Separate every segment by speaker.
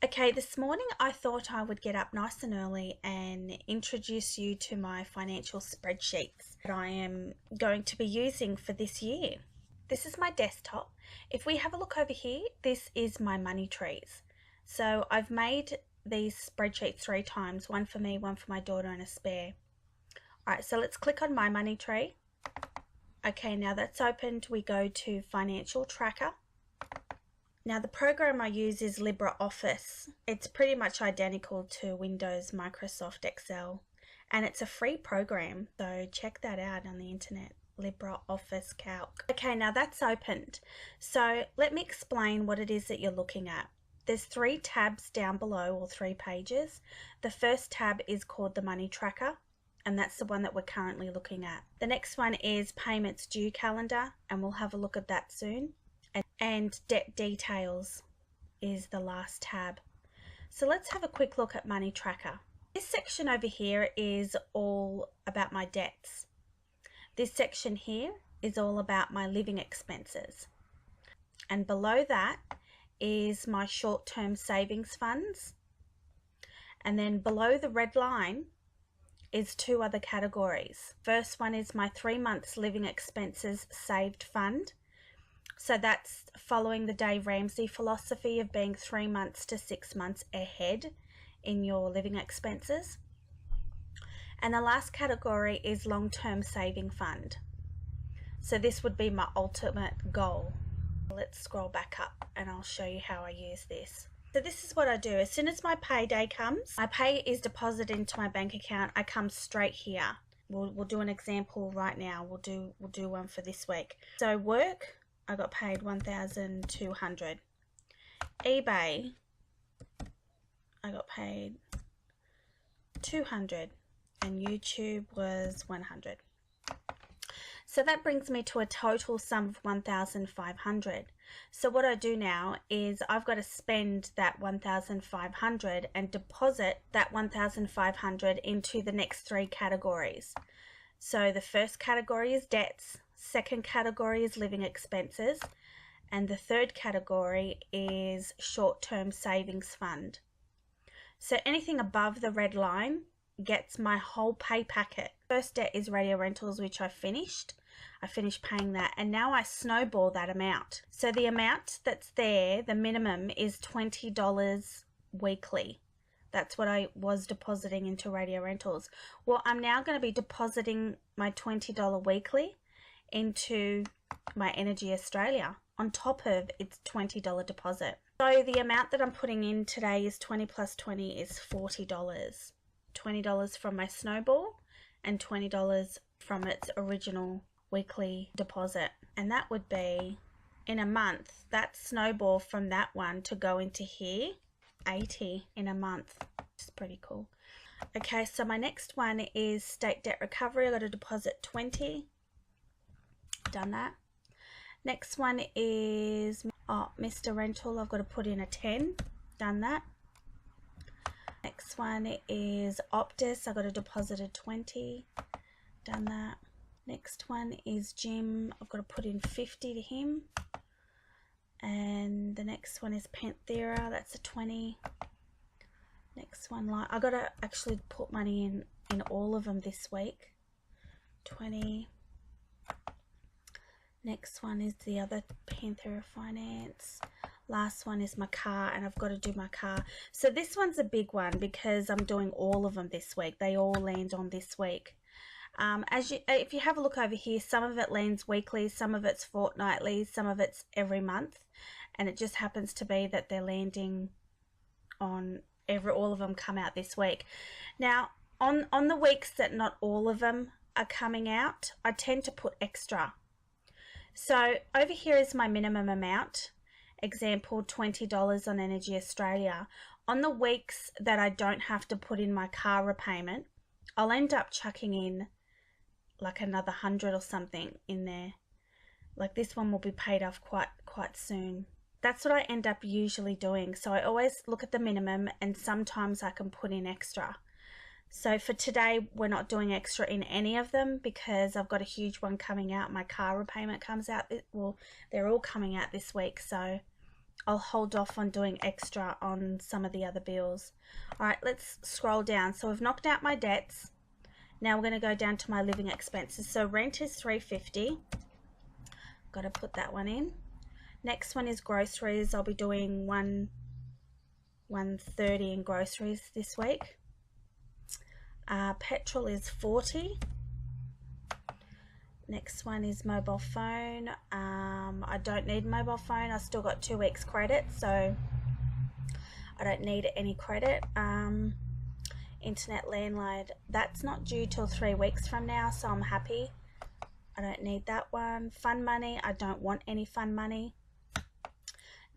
Speaker 1: Okay, this morning I thought I would get up nice and early and introduce you to my financial spreadsheets that I am going to be using for this year. This is my desktop. If we have a look over here, this is my money trees. So I've made these spreadsheets 3 times, one for me, one for my daughter, and a spare. Alright, so let's click on my money tree. Okay, now that's opened, we go to Financial Tracker. Now the program I use is LibreOffice. It's pretty much identical to Windows, Microsoft Excel, and it's a free program, so check that out on the internet, LibreOffice Calc. Okay, now that's opened. So let me explain what it is that you're looking at. There's 3 tabs down below, or 3 pages. The first tab is called the Money Tracker, and that's the one that we're currently looking at. The next one is Payments Due Calendar, and we'll have a look at that soon. And Debt Details is the last tab. So let's have a quick look at Money Tracker. This section over here is all about my debts. This section here is all about my living expenses. And below that is my short-term savings funds. And then below the red line is 2 other categories. First one is my 3 months living expenses saved fund. So that's following the Dave Ramsey philosophy of being 3 months to 6 months ahead in your living expenses. And the last category is long-term saving fund. So this would be my ultimate goal. Let's scroll back up and I'll show you how I use this. So this is what I do. As soon as my payday comes, my pay is deposited into my bank account. I come straight here. We'll do an example right now. We'll do one for this week. So work, I got paid $1,200. eBay, I got paid $200, and YouTube was $100. So that brings me to a total sum of $1,500. So what I do now is I've got to spend that $1,500 and deposit that $1,500 into the next 3 categories. So the first category is debts, second category is living expenses, and the third category is short-term savings fund. So anything above the red line gets my whole pay packet. First debt is radio rentals, which I finished paying that, and now I snowball that amount. So the amount that's there, the minimum, is $20 weekly. That's what I was depositing into radio rentals. Well, I'm now going to be depositing my $20 weekly into my Energy Australia on top of its $20 deposit. So the amount that I'm putting in today is 20 plus 20 is $40. $20 from my snowball and $20 from its original weekly deposit. And that would be, in a month, that snowball from that one to go into here, 80 in a month, which is pretty cool. Okay, so my next one is state debt recovery. I got to deposit 20. Done that. Next one is Mr. Rental. I've got to put in a 10. Done that. Next one is Optus. I've got to deposit a 20. Done that. Next one is Jim. I've got to put in 50 to him. And the next one is Panthera. That's a 20. Next one, I've got to actually put money in all of them this week. 20. Next one is the other Panthera Finance. Last one is my car, and I've got to do my car. So this one's a big one because I'm doing all of them this week. They all land on this week. If you have a look over here, some of it lands weekly, some of it's fortnightly, some of it's every month, and it just happens to be that they're landing on all of them come out this week. Now, on the weeks that not all of them are coming out, I tend to put extra. So over here is my minimum amount. Example, $20 on Energy Australia. On the weeks that I don't have to put in my car repayment, I'll end up chucking in like another 100 or something in there. Like this one will be paid off quite soon. That's what I end up usually doing. So I always look at the minimum, and sometimes I can put in extra. So for today, we're not doing extra in any of them because I've got a huge one coming out. My car repayment comes out. Well, they're all coming out this week. So I'll hold off on doing extra on some of the other bills. All right, let's scroll down. So we've knocked out my debts. Now we're going to go down to my living expenses. So rent is $350. Got to put that one in. Next one is groceries. I'll be doing $130 in groceries this week. Petrol is $40. Next one is mobile phone. I don't need mobile phone. I still got 2 weeks credit, so I don't need any credit. Internet landline, that's not due till 3 weeks from now, so I'm happy. I don't need that one. Fund money, I don't want any fund money.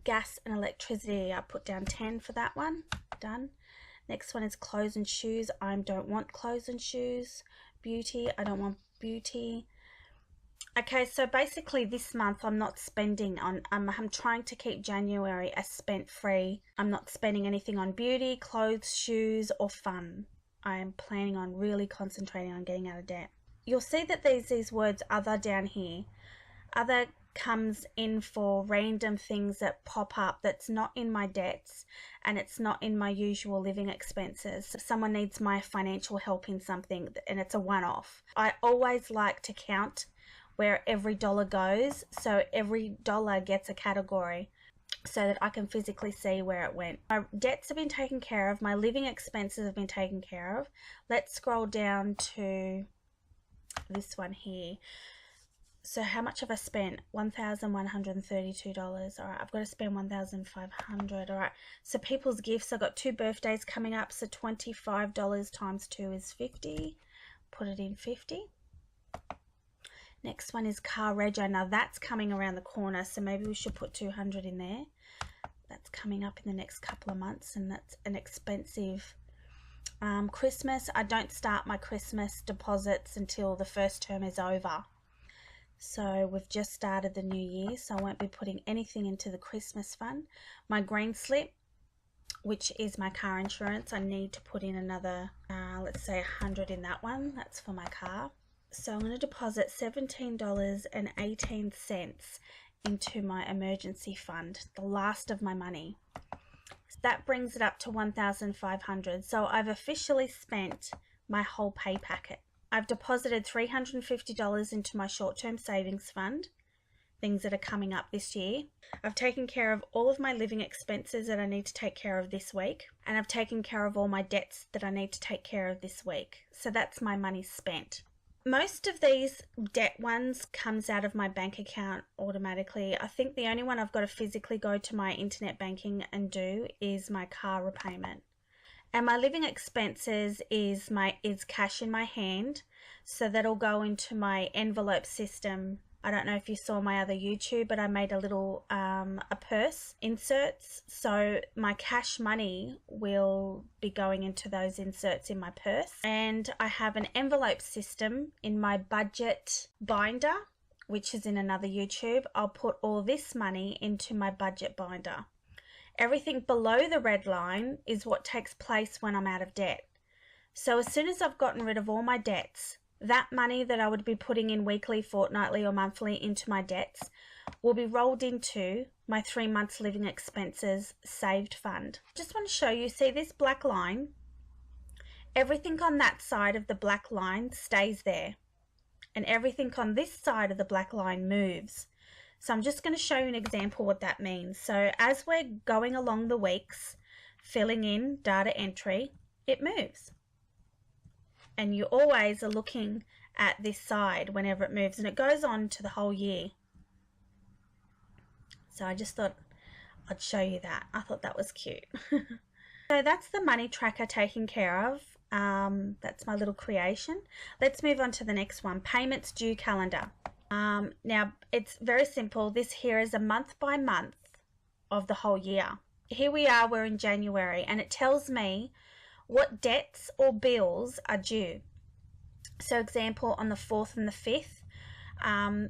Speaker 1: Gas and electricity, I put down 10 for that one. Done. Next one is clothes and shoes. I don't want clothes and shoes. Beauty, I don't want beauty. Okay, so basically this month I'm not spending on, I'm trying to keep January as spent free. I'm not spending anything on beauty, clothes, shoes, or fun. I am planning on really concentrating on getting out of debt. You'll see that these words other down here. Other comes in for random things that pop up that's not in my debts and it's not in my usual living expenses. If someone needs my financial help in something and it's a one-off, I always like to count where every dollar goes, so every dollar gets a category so that I can physically see where it went. My debts have been taken care of, my living expenses have been taken care of. Let's scroll down to this one here. So how much have I spent? $1,132. All right, I've got to spend $1,500. All right, so people's gifts, I've got 2 birthdays coming up, so $25 times 2 is $50. Put it in 50. Next one is car rego. Now that's coming around the corner, so maybe we should put 200 in there. That's coming up in the next couple of months, and that's an expensive. Christmas, I don't start my Christmas deposits until the first term is over. So we've just started the new year, so I won't be putting anything into the Christmas fund. My green slip, which is my car insurance, I need to put in another, let's say 100 in that one. That's for my car. So I'm going to deposit $17.18 into my emergency fund, the last of my money. That brings it up to $1,500. So I've officially spent my whole pay packet. I've deposited $350 into my short-term savings fund, things that are coming up this year. I've taken care of all of my living expenses that I need to take care of this week, and I've taken care of all my debts that I need to take care of this week. So that's my money spent. Most of these debt ones comes out of my bank account automatically. I think the only one I've got to physically go to my internet banking and do is my car repayment. And my living expenses is cash in my hand, so that'll go into my envelope system. I don't know if you saw my other YouTube, but I made a little a purse inserts, so my cash money will be going into those inserts in my purse. And I have an envelope system in my budget binder, which is in another YouTube. I'll put all this money into my budget binder. Everything below the red line is what takes place when I'm out of debt. So as soon as I've gotten rid of all my debts, that money that I would be putting in weekly, fortnightly, or monthly into my debts will be rolled into my 3 months living expenses saved fund. Just want to show you, see this black line? Everything on that side of the black line stays there, and everything on this side of the black line moves. So I'm just going to show you an example what that means. So as we're going along the weeks, filling in data entry, it moves. And you always are looking at this side whenever it moves, and it goes on to the whole year. So I just thought I'd show you that. I thought that was cute. So that's the money tracker taken care of. That's my little creation. Let's move on to the next one, payments due calendar. Now it's very simple. This here is a month by month of the whole year. Here we are, we're in January, and it tells me what debts or bills are due. So example, on the 4th and the 5th,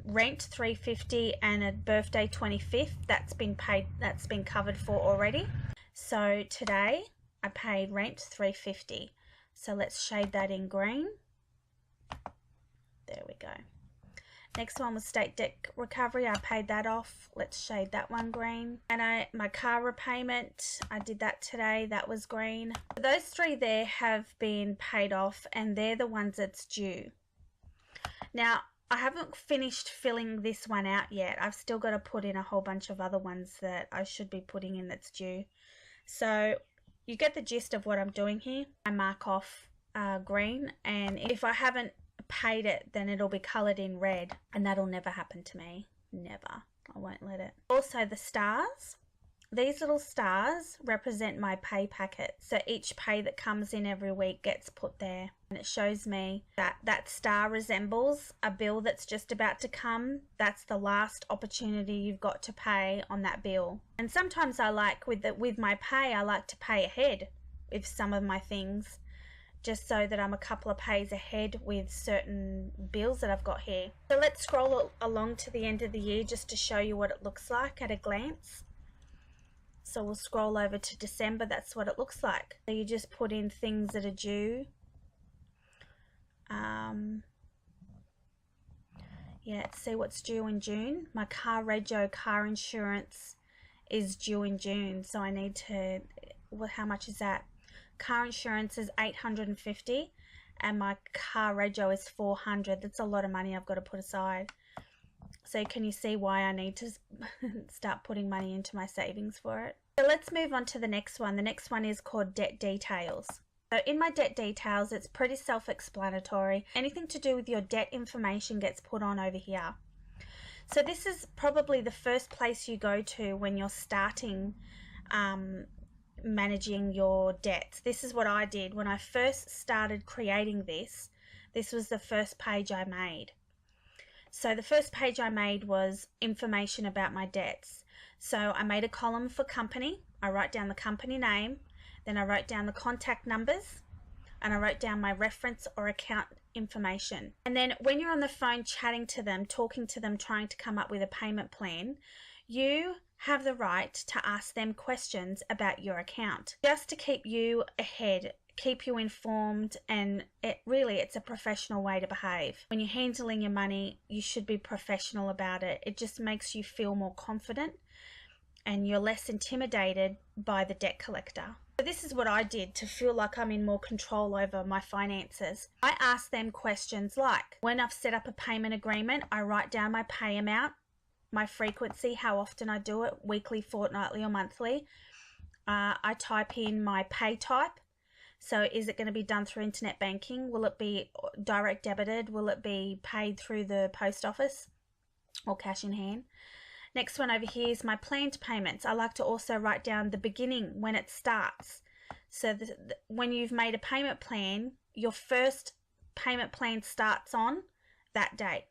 Speaker 1: rent $350 and a birthday 25th, that's been paid, that's been covered for already. So today I paid rent $350. So let's shade that in green. There we go. Next one was state debt recovery. I paid that off. Let's shade that one green. And my car repayment, I did that today. That was green. Those three there have been paid off, and they're the ones that's due. Now, I haven't finished filling this one out yet. I've still got to put in a whole bunch of other ones that I should be putting in that's due. So you get the gist of what I'm doing here. I mark off green, and if I haven't paid it, then it'll be coloured in red, and that'll never happen to me. Never. I won't let it. Also, the stars. These little stars represent my pay packet. So each pay that comes in every week gets put there. And it shows me that that star resembles a bill that's just about to come. That's the last opportunity you've got to pay on that bill. And sometimes I like, with my pay, I like to pay ahead with some of my things, just so that I'm a couple of pays ahead with certain bills that I've got here. So let's scroll along to the end of the year just to show you what it looks like at a glance. So we'll scroll over to December. That's what it looks like. So you just put in things that are due. Yeah, see what's due in June. My car insurance is due in June. So I need to, well, how much is that? Car insurance is $850 and my car rego is $400. That's a lot of money I've got to put aside. So can you see why I need to start putting money into my savings for it? So let's move on to the next one. The next one is called debt details. So in my debt details, it's pretty self-explanatory. Anything to do with your debt information gets put on over here. So this is probably the first place you go to when you're starting managing your debts. This is what I did when I first started creating this. This was the first page I made. So the first page I made was information about my debts. So I made a column for company. I wrote down the company name, then I wrote down the contact numbers, and I wrote down my reference or account information. And then when you're on the phone chatting to them, talking to them, trying to come up with a payment plan, you have the right to ask them questions about your account, just to keep you ahead, keep you informed, and it's a professional way to behave. When you're handling your money, you should be professional about it. It just makes you feel more confident and you're less intimidated by the debt collector. So this is what I did to feel like I'm in more control over my finances. I ask them questions like, when I've set up a payment agreement, I write down my pay amount, my frequency, how often I do it, weekly, fortnightly, or monthly. I type in my pay type. So is it going to be done through internet banking? Will it be direct debited? Will it be paid through the post office or cash in hand? Next one over here is my planned payments. I like to also write down the beginning, when it starts. So when you've made a payment plan, your first payment plan starts on that date,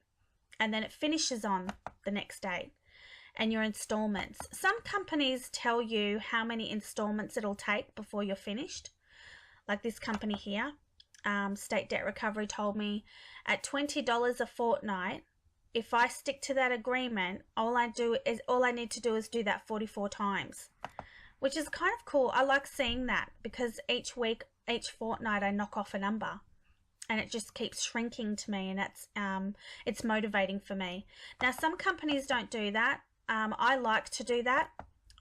Speaker 1: and then it finishes on the next date, and your installments. Some companies tell you how many installments it'll take before you're finished. Like this company here, State Debt Recovery, told me at $20 a fortnight, if I stick to that agreement, all I need to do is do that 44 times, which is kind of cool. I like seeing that because each week, each fortnight, I knock off a number, and it just keeps shrinking to me, and it's motivating for me. Now, some companies don't do that. I like to do that.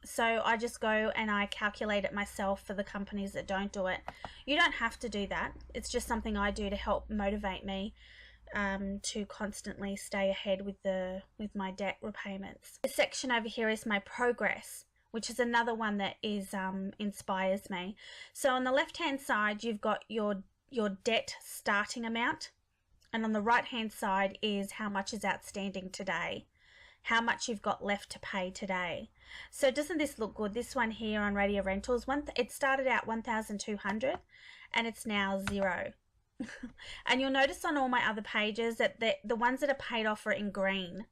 Speaker 1: So I just go and I calculate it myself for the companies that don't do it. You don't have to do that. It's just something I do to help motivate me to constantly stay ahead with my debt repayments. This section over here is my progress, which is another one that inspires me. So on the left hand side, you've got your debt starting amount, and on the right hand side is how much is outstanding today, how much you've got left to pay today. So doesn't this look good? This one here on Radio Rentals, it started out $1,200 and it's now $0. And you'll notice on all my other pages that the ones that are paid off are in green.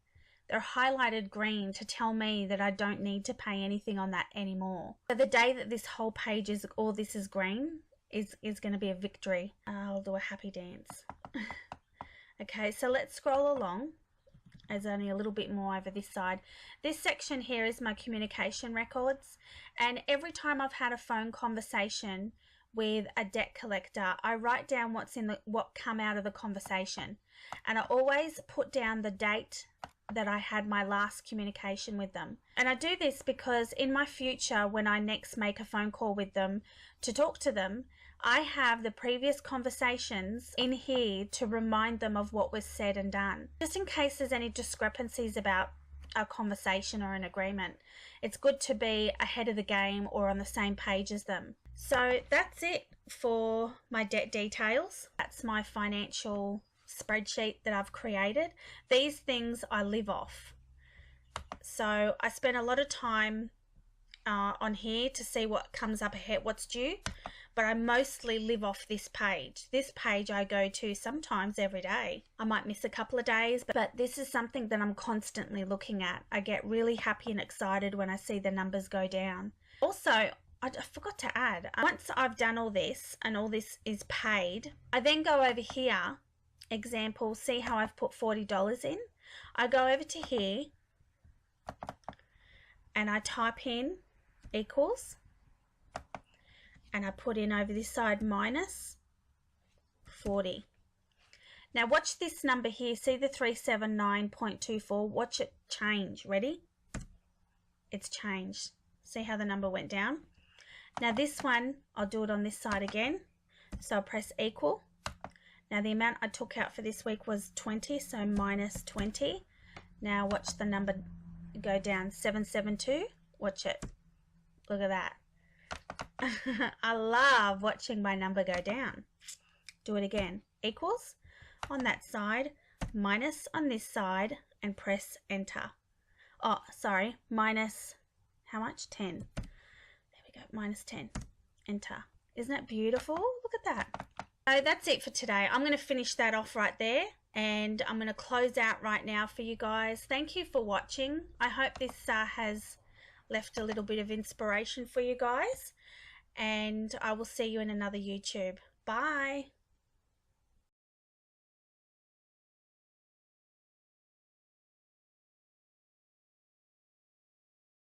Speaker 1: They're highlighted green to tell me that I don't need to pay anything on that anymore. So the day that this whole page is, all this is green, is going to be a victory. I'll do a happy dance. Okay, so let's scroll along. There's only a little bit more over this side. This section here is my communication records, and every time I've had a phone conversation with a debt collector, I write down what come out of the conversation, and I always put down the date that I had my last communication with them. And I do this because in my future, when I next make a phone call with them to talk to them, I have the previous conversations in here to remind them of what was said and done, just in case there's any discrepancies about a conversation or an agreement. It's good to be ahead of the game or on the same page as them. So that's it for my debt details. That's my financial spreadsheet that I've created. These things I live off. So I spend a lot of time on here to see what comes up ahead, what's due, but I mostly live off this page. This page I go to sometimes every day. I might miss a couple of days, but this is something that I'm constantly looking at. I get really happy and excited when I see the numbers go down. Also, I forgot to add, once I've done all this and all this is paid, I then go over here, example, see how I've put $40 in? I go over to here and I type in equals, and I put in over this side minus 40. Now watch this number here, see the 379.24, watch it change. Ready? It's changed. See how the number went down? Now this one, I'll do it on this side again. So I'll press equal. Now the amount I took out for this week was 20, so minus 20. Now watch the number go down, 772. Watch it. Look at that. I love watching my number go down. Do it again. Equals on that side, minus on this side, and press enter. Oh, sorry, minus how much? 10. There we go, minus 10. Enter. Isn't that beautiful? Look at that. So that's it for today. I'm going to finish that off right there, and I'm going to close out right now for you guys. Thank you for watching. I hope this has left a little bit of inspiration for you guys, and I will see you in another YouTube. Bye.